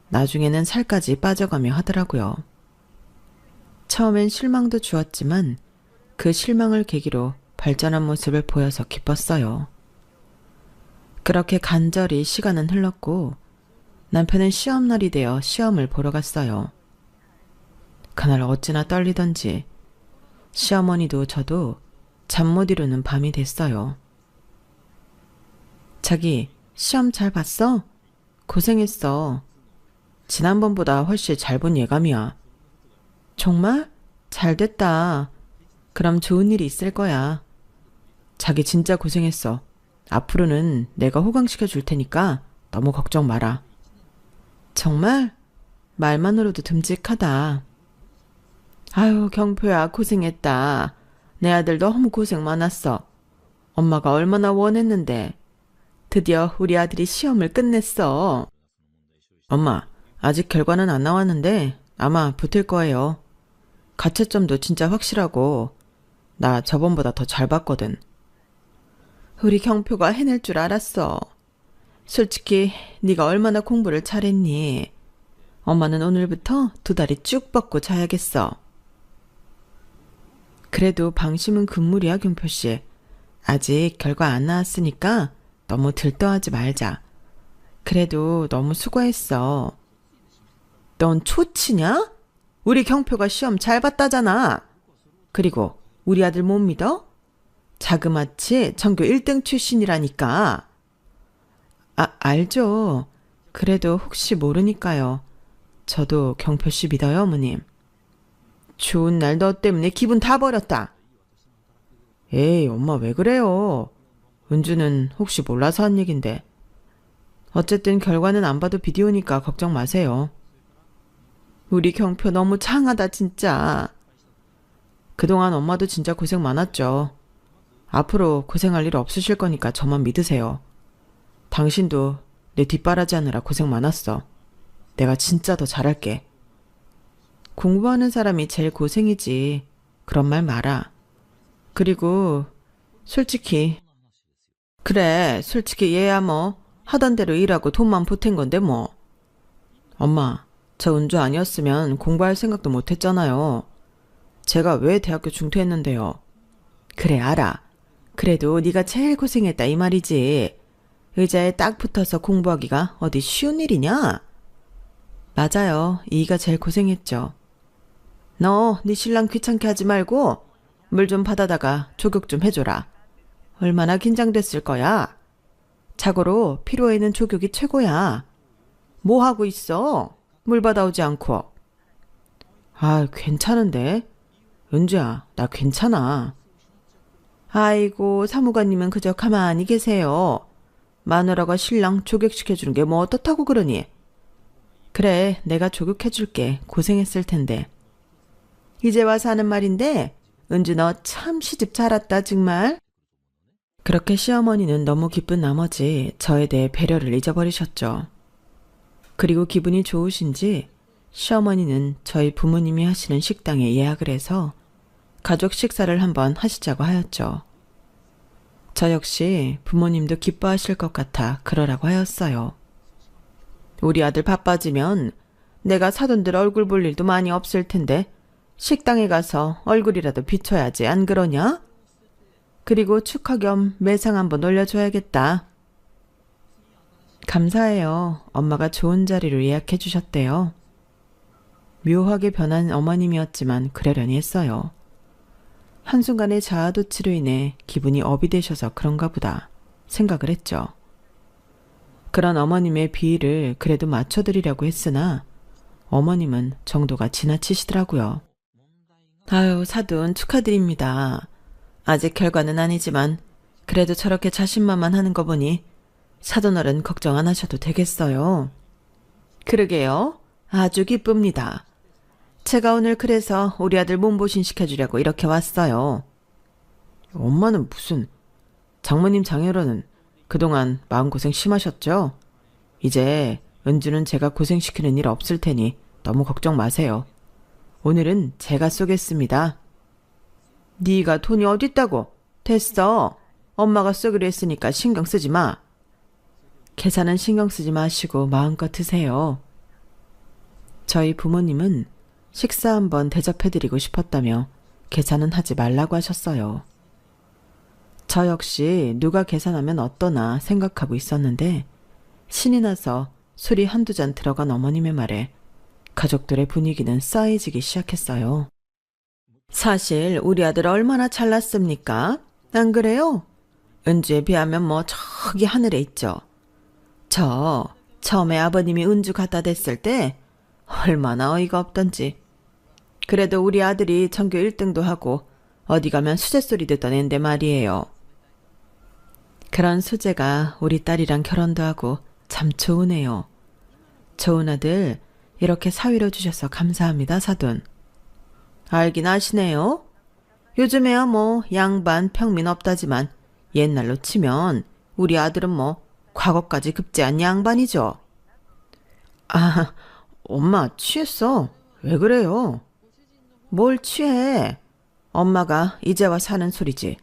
나중에는 살까지 빠져가며 하더라고요. 처음엔 실망도 주었지만 그 실망을 계기로 발전한 모습을 보여서 기뻤어요. 그렇게 간절히 시간은 흘렀고 남편은 시험날이 되어 시험을 보러 갔어요. 그날 어찌나 떨리던지 시어머니도 저도 잠 못 이루는 밤이 됐어요. 자기, 시험 잘 봤어? 고생했어. 지난번보다 훨씬 잘 본 예감이야. 정말? 잘 됐다. 그럼 좋은 일이 있을 거야. 자기 진짜 고생했어. 앞으로는 내가 호강시켜 줄 테니까 너무 걱정 마라. 정말? 말만으로도 듬직하다. 아유, 경표야, 고생했다. 내 아들 너무 고생 많았어. 엄마가 얼마나 원했는데. 드디어 우리 아들이 시험을 끝냈어. 엄마, 아직 결과는 안 나왔는데 아마 붙을 거예요. 가채점도 진짜 확실하고 나 저번보다 더 잘 봤거든. 우리 경표가 해낼 줄 알았어. 솔직히 네가 얼마나 공부를 잘했니? 엄마는 오늘부터 2다리 쭉 뻗고 자야겠어. 그래도 방심은 금물이야, 경표씨. 아직 결과 안 나왔으니까 너무 들떠하지 말자. 그래도 너무 수고했어. 넌 초치냐? 우리 경표가 시험 잘 봤다잖아. 그리고 우리 아들 못 믿어? 자그마치 전교 1등 출신이라니까. 알죠. 그래도 혹시 모르니까요. 저도 경표씨 믿어요, 어머님. 좋은 날 너 때문에 기분 다 버렸다. 에이, 엄마 왜 그래요? 은주는 혹시 몰라서 한 얘긴데. 어쨌든 결과는 안 봐도 비디오니까 걱정 마세요. 우리 경표 너무 창하다, 진짜. 그동안 엄마도 진짜 고생 많았죠. 앞으로 고생할 일 없으실 거니까 저만 믿으세요. 당신도 내 뒷바라지하느라 고생 많았어. 내가 진짜 더 잘할게. 공부하는 사람이 제일 고생이지. 그런 말 마라. 그리고 솔직히 얘야 뭐 하던 대로 일하고 돈만 보탠 건데 뭐. 엄마, 저 은주 아니었으면 공부할 생각도 못 했잖아요. 제가 왜 대학교 중퇴했는데요. 그래, 알아. 그래도 네가 제일 고생했다 이 말이지. 의자에 딱 붙어서 공부하기가 어디 쉬운 일이냐? 맞아요. 이가 제일 고생했죠. 너 네 신랑 귀찮게 하지 말고 물 좀 받아다가 조격 좀 해줘라. 얼마나 긴장됐을 거야. 자고로 피로에는 조격이 최고야. 뭐 하고 있어? 물 받아오지 않고. 아, 괜찮은데. 은주야, 나 괜찮아. 아이고, 사무관님은 그저 가만히 계세요. 마누라가 신랑 조격시켜주는 게 뭐 어떻다고 그러니? 그래, 내가 조격해줄게. 고생했을 텐데. 이제 와서 하는 말인데 은주 너 참 시집 잘 왔다 정말. 그렇게 시어머니는 너무 기쁜 나머지 저에 대해 배려를 잊어버리셨죠. 그리고 기분이 좋으신지 시어머니는 저희 부모님이 하시는 식당에 예약을 해서 가족 식사를 한번 하시자고 하였죠. 저 역시 부모님도 기뻐하실 것 같아 그러라고 하였어요. 우리 아들 바빠지면 내가 사돈들 얼굴 볼 일도 많이 없을 텐데 식당에 가서 얼굴이라도 비춰야지 안 그러냐? 그리고 축하 겸 매상 한번 올려줘야겠다. 감사해요. 엄마가 좋은 자리로 예약해 주셨대요. 묘하게 변한 어머님이었지만 그러려니 했어요. 한순간의 자아도취로 인해 기분이 업이 되셔서 그런가 보다 생각을 했죠. 그런 어머님의 비위를 그래도 맞춰드리려고 했으나 어머님은 정도가 지나치시더라고요. 아유, 사돈 축하드립니다. 아직 결과는 아니지만 그래도 저렇게 자신만만하는 거 보니 사돈어른 걱정 안 하셔도 되겠어요. 그러게요. 아주 기쁩니다. 제가 오늘 그래서 우리 아들 몸보신 시켜주려고 이렇게 왔어요. 엄마는 무슨... 장모님 장여러는 그동안 마음고생 심하셨죠? 이제 은주는 제가 고생시키는 일 없을 테니 너무 걱정 마세요. 오늘은 제가 쏘겠습니다. 네가 돈이 어딨다고? 됐어. 엄마가 쏘기로 했으니까 신경 쓰지 마. 계산은 신경 쓰지 마시고 마음껏 드세요. 저희 부모님은 식사 한번 대접해드리고 싶었다며 계산은 하지 말라고 하셨어요. 저 역시 누가 계산하면 어떠나 생각하고 있었는데 신이 나서 술이 한두 잔 들어간 어머님의 말에 가족들의 분위기는 싸해지기 시작했어요. 사실 우리 아들 얼마나 잘났습니까? 안 그래요? 은주에 비하면 뭐 저기 하늘에 있죠. 처음에 아버님이 은주 갖다 댔을 때 얼마나 어이가 없던지. 그래도 우리 아들이 전교 1등도 하고 어디 가면 수제소리 듣던 앤데 말이에요. 그런 수제가 우리 딸이랑 결혼도 하고 참 좋으네요. 좋은 아들 이렇게 사위로 주셔서 감사합니다, 사돈. 알긴 아시네요. 요즘에야 뭐 양반 평민 없다지만 옛날로 치면 우리 아들은 뭐 과거까지 급제한 양반이죠. 아, 엄마 취했어. 왜 그래요? 뭘 취해? 엄마가 이제 와 사는 소리지.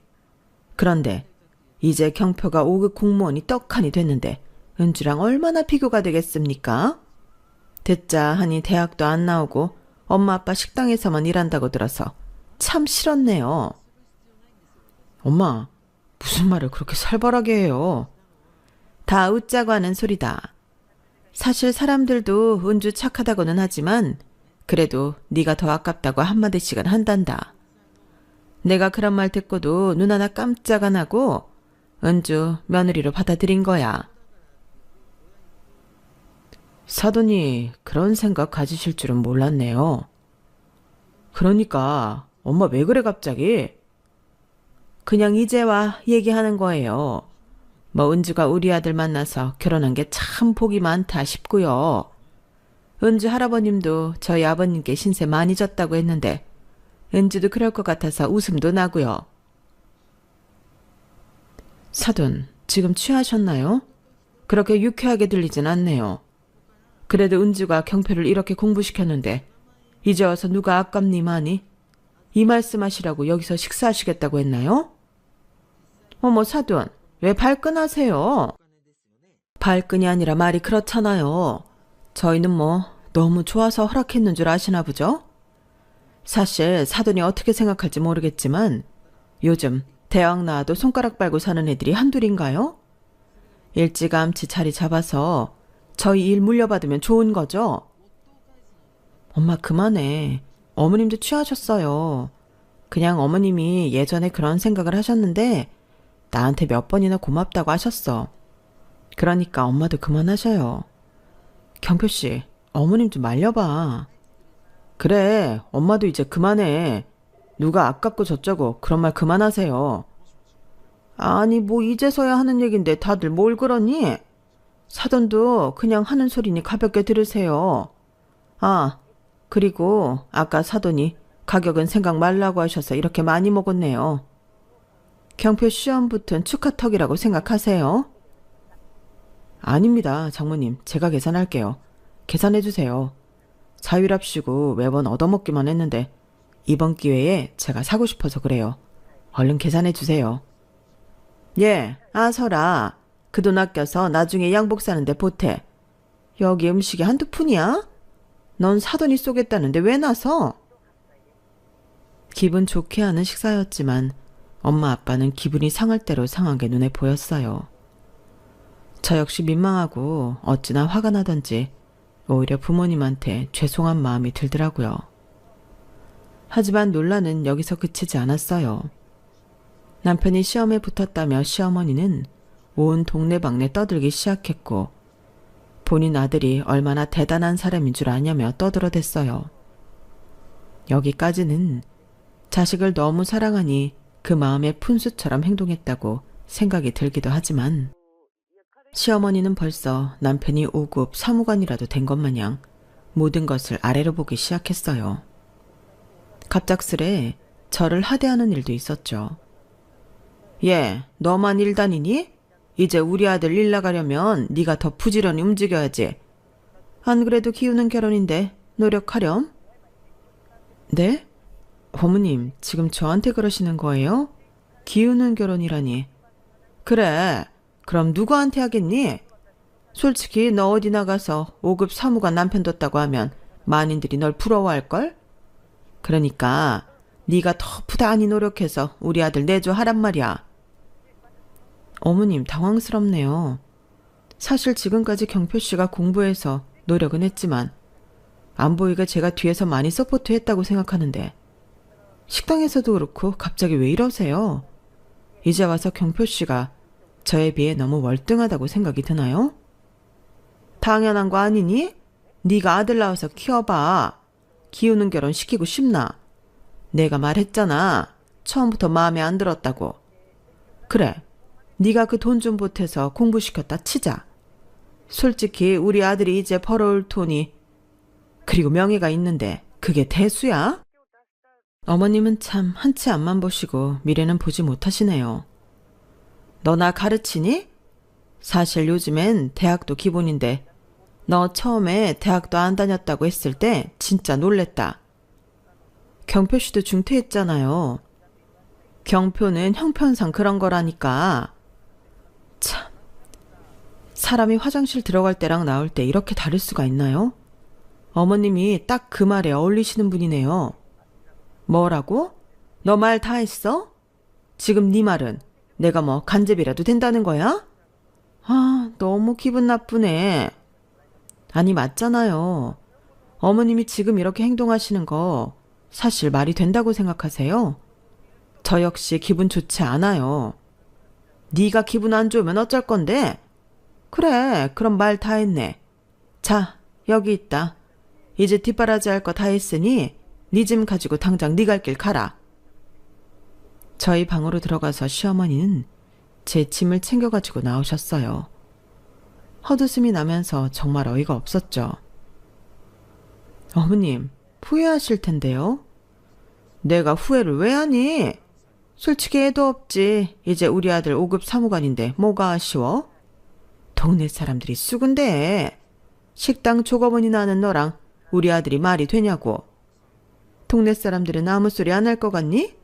그런데 이제 경표가 5급 공무원이 떡하니 됐는데 은주랑 얼마나 비교가 되겠습니까? 듣자 하니 대학도 안 나오고 엄마 아빠 식당에서만 일한다고 들어서 참 싫었네요. 엄마, 무슨 말을 그렇게 살벌하게 해요? 다 웃자고 하는 소리다. 사실 사람들도 은주 착하다고는 하지만 그래도 네가 더 아깝다고 한마디씩은 한단다. 내가 그런 말 듣고도 눈 하나 깜짝 안 하고 은주 며느리로 받아들인 거야. 사돈이 그런 생각 가지실 줄은 몰랐네요. 그러니까 엄마 왜 그래 갑자기? 그냥 이제와 얘기하는 거예요. 뭐 은주가 우리 아들 만나서 결혼한 게 참 복이 많다 싶고요. 은주 할아버님도 저희 아버님께 신세 많이 졌다고 했는데 은주도 그럴 것 같아서 웃음도 나고요. 사돈, 지금 취하셨나요? 그렇게 유쾌하게 들리진 않네요. 그래도 은주가 경표를 이렇게 공부시켰는데 이제 와서 누가 아깝니마니? 이 말씀하시라고 여기서 식사하시겠다고 했나요? 어머 사돈, 왜 발끈하세요? 발끈이 아니라 말이 그렇잖아요. 저희는 뭐 너무 좋아서 허락했는 줄 아시나 보죠? 사실 사돈이 어떻게 생각할지 모르겠지만 요즘 대학 나와도 손가락 빨고 사는 애들이 한둘인가요? 일찌감치 자리 잡아서 저희 일 물려받으면 좋은 거죠? 엄마 그만해. 어머님도 취하셨어요. 그냥 어머님이 예전에 그런 생각을 하셨는데 나한테 몇 번이나 고맙다고 하셨어. 그러니까 엄마도 그만하셔요. 경표씨, 어머님 좀 말려봐. 그래, 엄마도 이제 그만해. 누가 아깝고 저쩌고 그런 말 그만하세요. 아니 뭐 이제서야 하는 얘긴데 다들 뭘 그러니? 사돈도 그냥 하는 소리니 가볍게 들으세요. 아, 그리고 아까 사돈이 가격은 생각 말라고 하셔서 이렇게 많이 먹었네요. 경표 시험 붙은 축하턱이라고 생각하세요? 아닙니다, 장모님. 제가 계산할게요. 계산해주세요. 자율합시고 매번 얻어먹기만 했는데 이번 기회에 제가 사고 싶어서 그래요. 얼른 계산해주세요. 예, 설아. 그 돈 아껴서 나중에 양복 사는데 보태. 여기 음식이 한두 푼이야? 넌 사돈이 쏘겠다는데 왜 나서? 기분 좋게 하는 식사였지만 엄마 아빠는 기분이 상할 대로 상한 게 눈에 보였어요. 저 역시 민망하고 어찌나 화가 나던지 오히려 부모님한테 죄송한 마음이 들더라고요. 하지만 논란은 여기서 그치지 않았어요. 남편이 시험에 붙었다며 시어머니는 온 동네방네 떠들기 시작했고 본인 아들이 얼마나 대단한 사람인 줄 아냐며 떠들어댔어요. 여기까지는 자식을 너무 사랑하니 그 마음의 푼수처럼 행동했다고 생각이 들기도 하지만 시어머니는 벌써 남편이 5급 사무관이라도 된 것 마냥 모든 것을 아래로 보기 시작했어요. 갑작스레 저를 하대하는 일도 있었죠. 예, 너만 일 다니니? 이제 우리 아들 일 나가려면 네가 더 부지런히 움직여야지. 안 그래도 기우는 결혼인데 노력하렴? 네? 어머님, 지금 저한테 그러시는 거예요? 기우는 결혼이라니. 그래, 그럼 누구한테 하겠니? 솔직히 너 어디 나가서 5급 사무관 남편 뒀다고 하면 만인들이 널 부러워할걸? 그러니까 네가 더 부단히 노력해서 우리 아들 내줘 하란 말이야. 어머님, 당황스럽네요. 사실 지금까지 경표 씨가 공부해서 노력은 했지만 안 보이게 제가 뒤에서 많이 서포트했다고 생각하는데 식당에서도 그렇고 갑자기 왜 이러세요? 이제 와서 경표 씨가 저에 비해 너무 월등하다고 생각이 드나요? 당연한 거 아니니? 네가 아들 낳아서 키워봐. 기우는 결혼 시키고 싶나? 내가 말했잖아. 처음부터 마음에 안 들었다고. 그래, 네가 그 돈 좀 보태서 공부시켰다 치자. 솔직히 우리 아들이 이제 벌어올 돈이 그리고 명예가 있는데 그게 대수야? 어머님은 참 한치 앞만 보시고 미래는 보지 못하시네요. 너 나 가르치니? 사실 요즘엔 대학도 기본인데 너 처음에 대학도 안 다녔다고 했을 때 진짜 놀랬다. 경표 씨도 중퇴했잖아요. 경표는 형편상 그런 거라니까. 참, 사람이 화장실 들어갈 때랑 나올 때 이렇게 다를 수가 있나요? 어머님이 딱 그 말에 어울리시는 분이네요. 뭐라고? 너 말 다 했어? 지금 네 말은 내가 뭐 간제비라도 된다는 거야? 너무 기분 나쁘네. 아니, 맞잖아요. 어머님이 지금 이렇게 행동하시는 거 사실 말이 된다고 생각하세요? 저 역시 기분 좋지 않아요. 네가 기분 안 좋으면 어쩔 건데? 그래, 그럼 말 다 했네. 자, 여기 있다. 이제 뒷바라지 할 거 다 했으니 네 짐 가지고 당장 네 갈 길 가라. 저희 방으로 들어가서 시어머니는 제 짐을 챙겨가지고 나오셨어요. 헛웃음이 나면서 정말 어이가 없었죠. 어머님, 후회하실 텐데요. 내가 후회를 왜 하니? 솔직히 애도 없지. 이제 우리 아들 5급 사무관인데 뭐가 아쉬워? 동네 사람들이 쑥은데 식당 조거분이 나는 너랑 우리 아들이 말이 되냐고. 동네 사람들은 아무 소리 안 할 것 같니?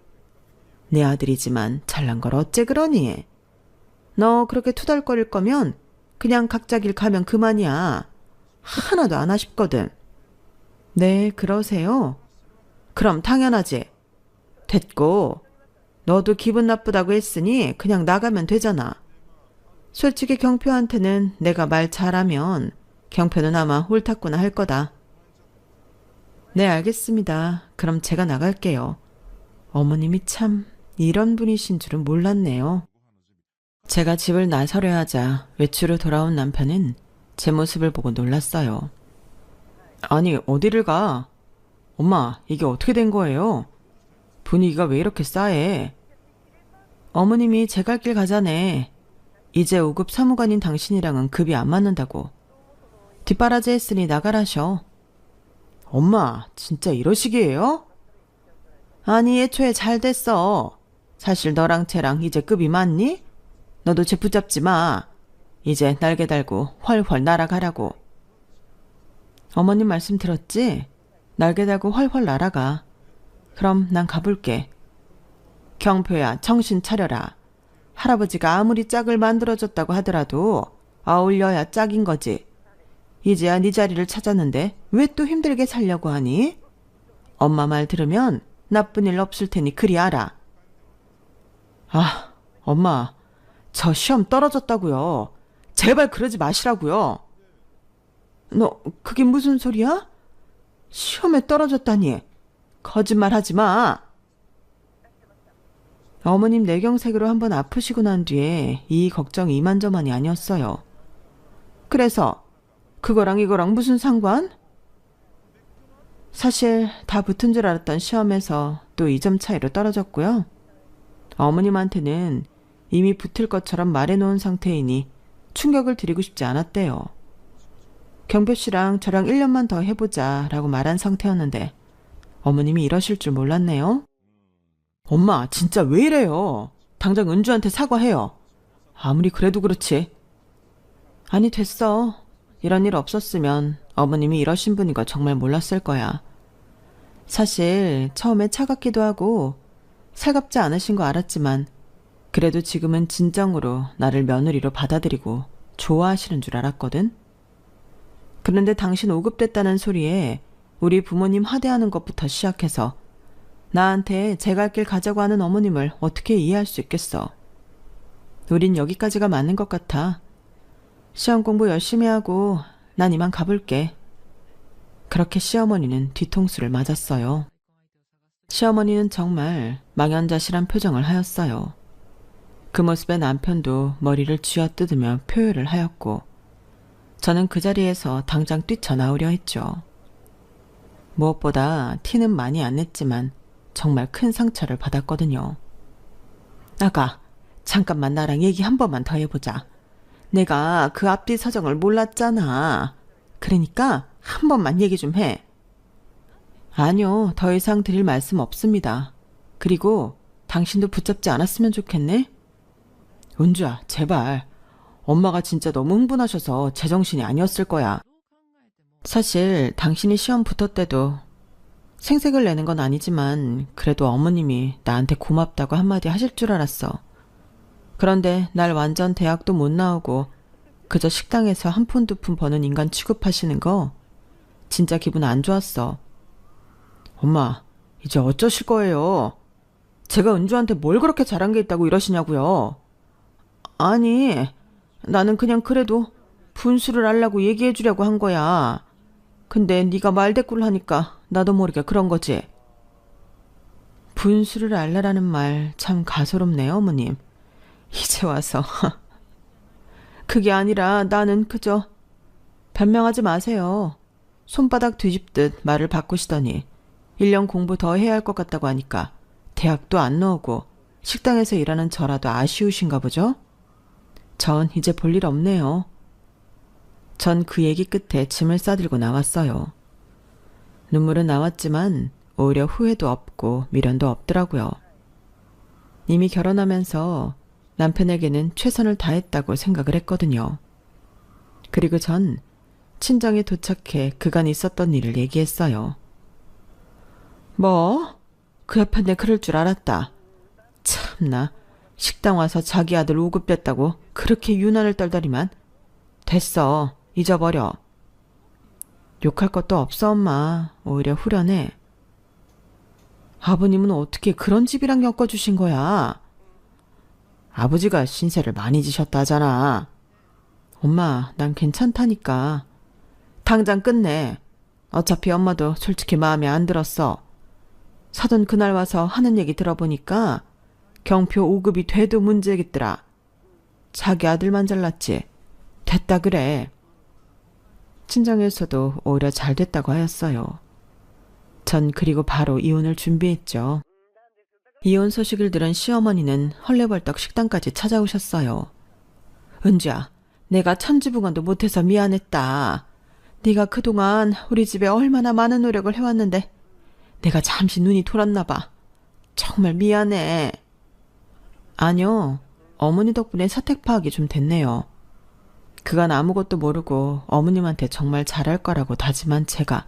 내 아들이지만 잘난 걸 어째 그러니? 너 그렇게 투덜거릴 거면 그냥 각자 길 가면 그만이야. 하나도 안 아쉽거든. 네, 그러세요? 그럼 당연하지. 됐고, 너도 기분 나쁘다고 했으니 그냥 나가면 되잖아. 솔직히 경표한테는 내가 말 잘하면 경표는 아마 옳다구나 할 거다. 네, 알겠습니다. 그럼 제가 나갈게요. 어머님이 참 이런 분이신 줄은 몰랐네요. 제가 집을 나서려 하자 외출을 돌아온 남편은 제 모습을 보고 놀랐어요. 아니, 어디를 가? 엄마, 이게 어떻게 된 거예요? 분위기가 왜 이렇게 싸해? 어머님이 제 갈 길 가자네. 이제 5급 사무관인 당신이랑은 급이 안 맞는다고. 뒷바라지 했으니 나가라셔. 엄마, 진짜 이러시기에요? 아니, 애초에 잘 됐어. 사실 너랑 쟤랑 이제 급이 맞니? 너도 쟤 붙잡지 마. 이제 날개 달고 훨훨 날아가라고. 어머님 말씀 들었지? 날개 달고 훨훨 날아가. 그럼 난 가볼게. 경표야, 정신 차려라. 할아버지가 아무리 짝을 만들어줬다고 하더라도 아울려야 짝인 거지. 이제야 네 자리를 찾았는데 왜 또 힘들게 살려고 하니? 엄마 말 들으면 나쁜 일 없을 테니 그리 알아. 아, 엄마, 저 시험 떨어졌다고요. 제발 그러지 마시라고요. 너 그게 무슨 소리야? 시험에 떨어졌다니. 거짓말하지 마. 어머님 뇌경색으로 한번 아프시고 난 뒤에 이 걱정이 이만저만이 아니었어요. 그래서 그거랑 이거랑 무슨 상관? 사실 다 붙은 줄 알았던 시험에서 또 2점 차이로 떨어졌고요. 어머님한테는 이미 붙을 것처럼 말해놓은 상태이니 충격을 드리고 싶지 않았대요. 경표 씨랑 저랑 1년만 더 해보자 라고 말한 상태였는데 어머님이 이러실 줄 몰랐네요. 엄마, 진짜 왜 이래요? 당장 은주한테 사과해요. 아무리 그래도 그렇지. 아니, 됐어. 이런 일 없었으면 어머님이 이러신 분인 거 정말 몰랐을 거야. 사실 처음에 차갑기도 하고 살갑지 않으신 거 알았지만 그래도 지금은 진정으로 나를 며느리로 받아들이고 좋아하시는 줄 알았거든. 그런데 당신 5급 됐다는 소리에 우리 부모님 하대하는 것부터 시작해서 나한테 제 갈 길 가자고 하는 어머님을 어떻게 이해할 수 있겠어. 우린 여기까지가 맞는 것 같아. 시험 공부 열심히 하고 난 이만 가볼게. 그렇게 시어머니는 뒤통수를 맞았어요. 시어머니는 정말 망연자실한 표정을 하였어요. 그 모습에 남편도 머리를 쥐어뜯으며 표효를 하였고 저는 그 자리에서 당장 뛰쳐나오려 했죠. 무엇보다 티는 많이 안 냈지만 정말 큰 상처를 받았거든요. 아가, 잠깐만 나랑 얘기 한 번만 더 해보자. 내가 그 앞뒤 사정을 몰랐잖아. 그러니까 한 번만 얘기 좀 해. 아니요, 더 이상 드릴 말씀 없습니다. 그리고 당신도 붙잡지 않았으면 좋겠네? 은주야, 제발. 엄마가 진짜 너무 흥분하셔서 제정신이 아니었을 거야. 사실 당신이 시험 붙을 때도 생색을 내는 건 아니지만 그래도 어머님이 나한테 고맙다고 한마디 하실 줄 알았어. 그런데 날 완전 대학도 못 나오고 그저 식당에서 한 푼 두 푼 버는 인간 취급하시는 거 진짜 기분 안 좋았어. 엄마, 이제 어쩌실 거예요? 제가 은주한테 뭘 그렇게 잘한 게 있다고 이러시냐고요? 아니, 나는 그냥 그래도 분수를 알라고 얘기해 주려고 한 거야. 근데 네가 말대꾸를 하니까 나도 모르게 그런 거지. 분수를 알라라는 말 참 가소롭네요, 어머님. 이제 와서. 그게 아니라 나는 그저. 변명하지 마세요. 손바닥 뒤집듯 말을 바꾸시더니 1년 공부 더 해야 할 것 같다고 하니까 대학도 안 나오고 식당에서 일하는 저라도 아쉬우신가 보죠? 전 이제 볼 일 없네요. 전 그 얘기 끝에 짐을 싸들고 나왔어요. 눈물은 나왔지만 오히려 후회도 없고 미련도 없더라고요. 이미 결혼하면서 남편에게는 최선을 다했다고 생각을 했거든요. 그리고 전 친정에 도착해 그간 있었던 일을 얘기했어요. 뭐? 그 옆에 그럴 줄 알았다. 참나, 식당 와서 자기 아들 5급 됐다고 그렇게 유난을 떨더니만. 됐어, 잊어버려. 욕할 것도 없어, 엄마. 오히려 후련해. 아버님은 어떻게 그런 집이랑 엮어주신 거야? 아버지가 신세를 많이 지셨다잖아. 엄마, 난 괜찮다니까. 당장 끝내. 어차피 엄마도 솔직히 마음에 안 들었어. 사돈 그날 와서 하는 얘기 들어보니까 경표 5급이 돼도 문제겠더라. 자기 아들만 잘났지. 됐다 그래. 친정에서도 오히려 잘 됐다고 하였어요. 전 그리고 바로 이혼을 준비했죠. 이혼 소식을 들은 시어머니는 헐레벌떡 식당까지 찾아오셨어요. 은주야, 내가 천지붕언도 못해서 미안했다. 네가 그동안 우리 집에 얼마나 많은 노력을 해왔는데 내가 잠시 눈이 돌았나 봐. 정말 미안해. 아니요. 어머니 덕분에 사택 파악이 좀 됐네요. 그간 아무것도 모르고 어머님한테 정말 잘할 거라고 다짐한 제가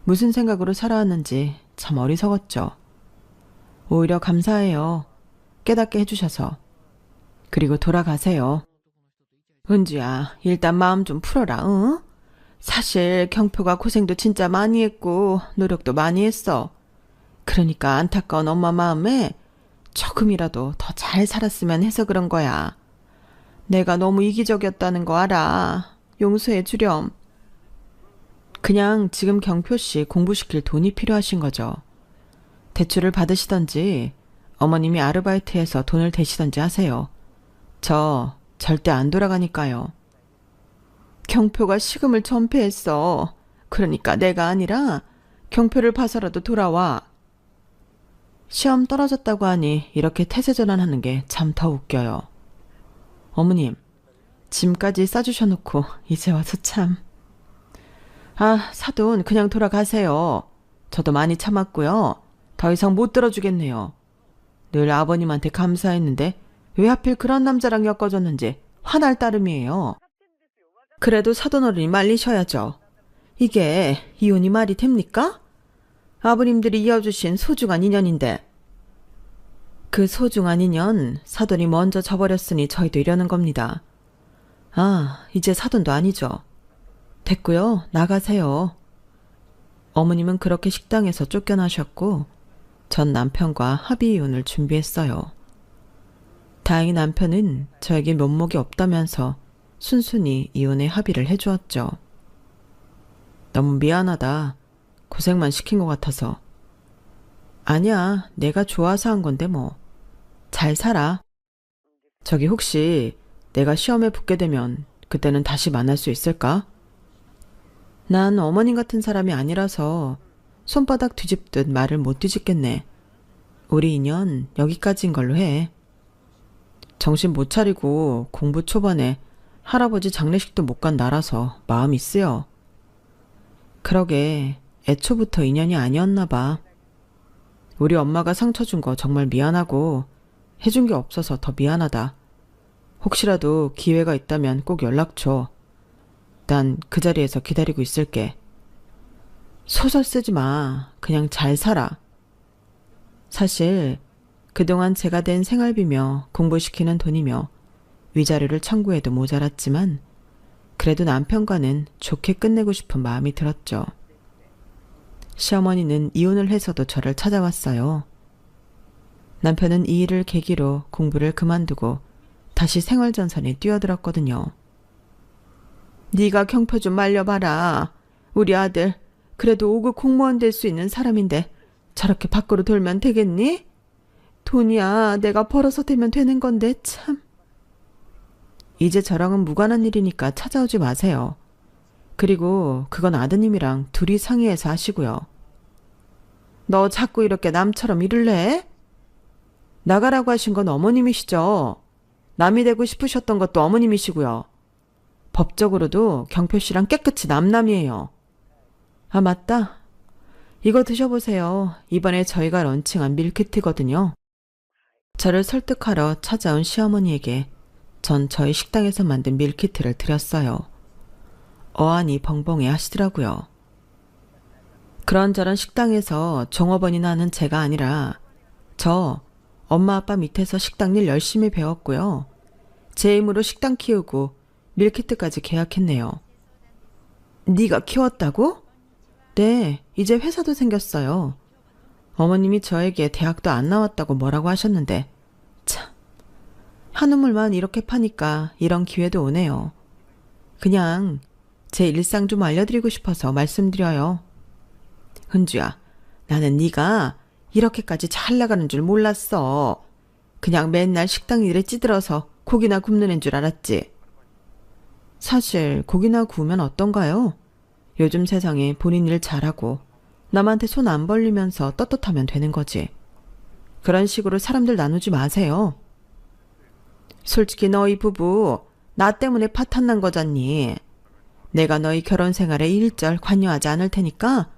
무슨 생각으로 살아왔는지 참 어리석었죠. 오히려 감사해요. 깨닫게 해주셔서. 그리고 돌아가세요. 은주야, 일단 마음 좀 풀어라, 응? 사실 경표가 고생도 진짜 많이 했고 노력도 많이 했어. 그러니까 안타까운 엄마 마음에 조금이라도 더 잘 살았으면 해서 그런 거야. 내가 너무 이기적이었다는 거 알아. 용서해 주렴. 그냥 지금 경표 씨 공부시킬 돈이 필요하신 거죠. 대출을 받으시던지 어머님이 아르바이트해서 돈을 대시던지 하세요. 저 절대 안 돌아가니까요. 경표가 시금을 전폐했어. 그러니까 내가 아니라 경표를 봐서라도 돌아와. 시험 떨어졌다고 하니 이렇게 태세전환하는 게 참 더 웃겨요. 어머님, 짐까지 싸주셔놓고 이제 와서 참. 아, 사돈 그냥 돌아가세요. 저도 많이 참았고요. 더 이상 못 들어주겠네요. 늘 아버님한테 감사했는데 왜 하필 그런 남자랑 엮어졌는지 화날 따름이에요. 그래도 사돈 어른이 말리셔야죠. 이게 이혼이 말이 됩니까? 아버님들이 이어주신 소중한 인연인데. 그 소중한 인연 사돈이 먼저 저버렸으니 저희도 이러는 겁니다. 아, 이제 사돈도 아니죠. 됐고요. 나가세요. 어머님은 그렇게 식당에서 쫓겨나셨고 전 남편과 합의 이혼을 준비했어요. 다행히 남편은 저에게 면목이 없다면서 순순히 이혼에 합의를 해주었죠. 너무 미안하다. 고생만 시킨 것 같아서. 아니야, 내가 좋아서 한 건데 뭐. 잘 살아. 저기 혹시 내가 시험에 붙게 되면 그때는 다시 만날 수 있을까? 난 어머님 같은 사람이 아니라서 손바닥 뒤집듯 말을 못 뒤집겠네. 우리 인연 여기까지인 걸로 해. 정신 못 차리고 공부 초반에 할아버지 장례식도 못 간 나라서 마음이 쓰여. 그러게 애초부터 인연이 아니었나 봐. 우리 엄마가 상처 준 거 정말 미안하고 해준 게 없어서 더 미안하다. 혹시라도 기회가 있다면 꼭 연락 줘. 난 그 자리에서 기다리고 있을게. 소설 쓰지 마. 그냥 잘 살아. 사실 그동안 제가 댄 생활비며 공부시키는 돈이며 위자료를 청구해도 모자랐지만 그래도 남편과는 좋게 끝내고 싶은 마음이 들었죠. 시어머니는 이혼을 해서도 저를 찾아왔어요. 남편은 이 일을 계기로 공부를 그만두고 다시 생활전선에 뛰어들었거든요. 네가 경표 좀 말려봐라. 우리 아들 그래도 5급 공무원 될 수 있는 사람인데 저렇게 밖으로 돌면 되겠니? 돈이야 내가 벌어서 되면 되는 건데 참. 이제 저랑은 무관한 일이니까 찾아오지 마세요. 그리고 그건 아드님이랑 둘이 상의해서 하시고요. 너 자꾸 이렇게 남처럼 일을 해? 나가라고 하신 건 어머님이시죠. 남이 되고 싶으셨던 것도 어머님이시고요. 법적으로도 경표 씨랑 깨끗이 남남이에요. 아, 맞다. 이거 드셔보세요. 이번에 저희가 런칭한 밀키트거든요. 저를 설득하러 찾아온 시어머니에게 전 저희 식당에서 만든 밀키트를 드렸어요. 어안이 벙벙해 하시더라고요. 그런저런 식당에서 종업원이나 하는 제가 아니라 저 엄마 아빠 밑에서 식당 일 열심히 배웠고요. 제 힘으로 식당 키우고 밀키트까지 계약했네요. 네가 키웠다고? 네, 이제 회사도 생겼어요. 어머님이 저에게 대학도 안 나왔다고 뭐라고 하셨는데 참, 한우물만 이렇게 파니까 이런 기회도 오네요. 그냥 제 일상 좀 알려드리고 싶어서 말씀드려요. 은주야, 나는 네가 이렇게까지 잘 나가는 줄 몰랐어. 그냥 맨날 식당 일에 찌들어서 고기나 굽는 애인 줄 알았지. 사실 고기나 구우면 어떤가요? 요즘 세상에 본인 일 잘하고 남한테 손 안 벌리면서 떳떳하면 되는 거지. 그런 식으로 사람들 나누지 마세요. 솔직히 너희 부부 나 때문에 파탄 난 거잖니. 내가 너희 결혼 생활에 일절 관여하지 않을 테니까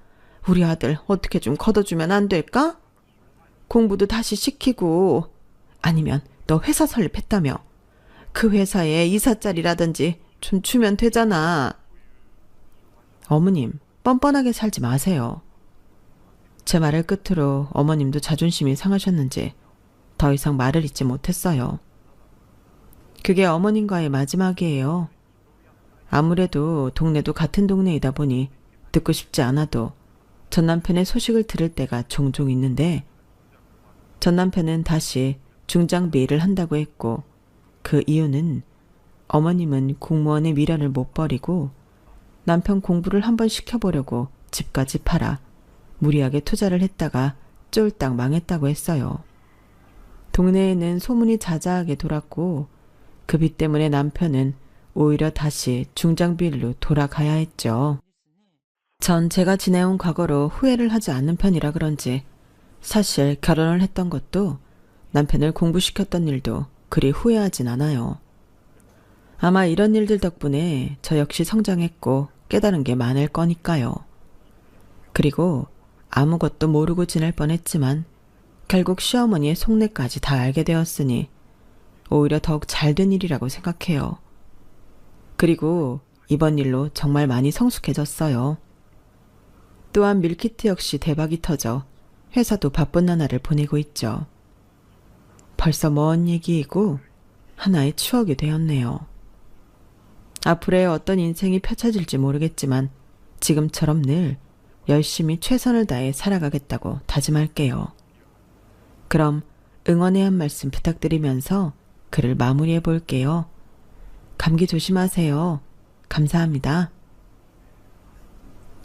우리 아들 어떻게 좀 걷어주면 안 될까? 공부도 다시 시키고, 아니면 너 회사 설립했다며. 그 회사에 이사 자리라든지 좀 주면 되잖아. 어머님, 뻔뻔하게 살지 마세요. 제 말을 끝으로 어머님도 자존심이 상하셨는지 더 이상 말을 잇지 못했어요. 그게 어머님과의 마지막이에요. 아무래도 동네도 같은 동네이다 보니 듣고 싶지 않아도 전 남편의 소식을 들을 때가 종종 있는데, 전 남편은 다시 중장비 일을 한다고 했고, 그 이유는 어머님은 공무원의 미련을 못 버리고 남편 공부를 한번 시켜보려고 집까지 팔아 무리하게 투자를 했다가 쫄딱 망했다고 했어요. 동네에는 소문이 자자하게 돌았고, 그 빚 때문에 남편은 오히려 다시 중장비 일로 돌아가야 했죠. 전 제가 지내온 과거로 후회를 하지 않는 편이라 그런지 사실 결혼을 했던 것도 남편을 공부시켰던 일도 그리 후회하진 않아요. 아마 이런 일들 덕분에 저 역시 성장했고 깨달은 게 많을 거니까요. 그리고 아무것도 모르고 지낼 뻔했지만 결국 시어머니의 속내까지 다 알게 되었으니 오히려 더욱 잘된 일이라고 생각해요. 그리고 이번 일로 정말 많이 성숙해졌어요. 또한 밀키트 역시 대박이 터져 회사도 바쁜 나날을 보내고 있죠. 벌써 먼 얘기이고 하나의 추억이 되었네요. 앞으로의 어떤 인생이 펼쳐질지 모르겠지만 지금처럼 늘 열심히 최선을 다해 살아가겠다고 다짐할게요. 그럼 응원의 한 말씀 부탁드리면서 글을 마무리해 볼게요. 감기 조심하세요. 감사합니다.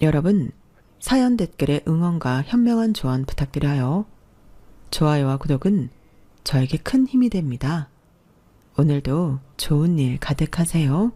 여러분, 사연 댓글에 응원과 현명한 조언 부탁드려요. 좋아요와 구독은 저에게 큰 힘이 됩니다. 오늘도 좋은 일 가득하세요.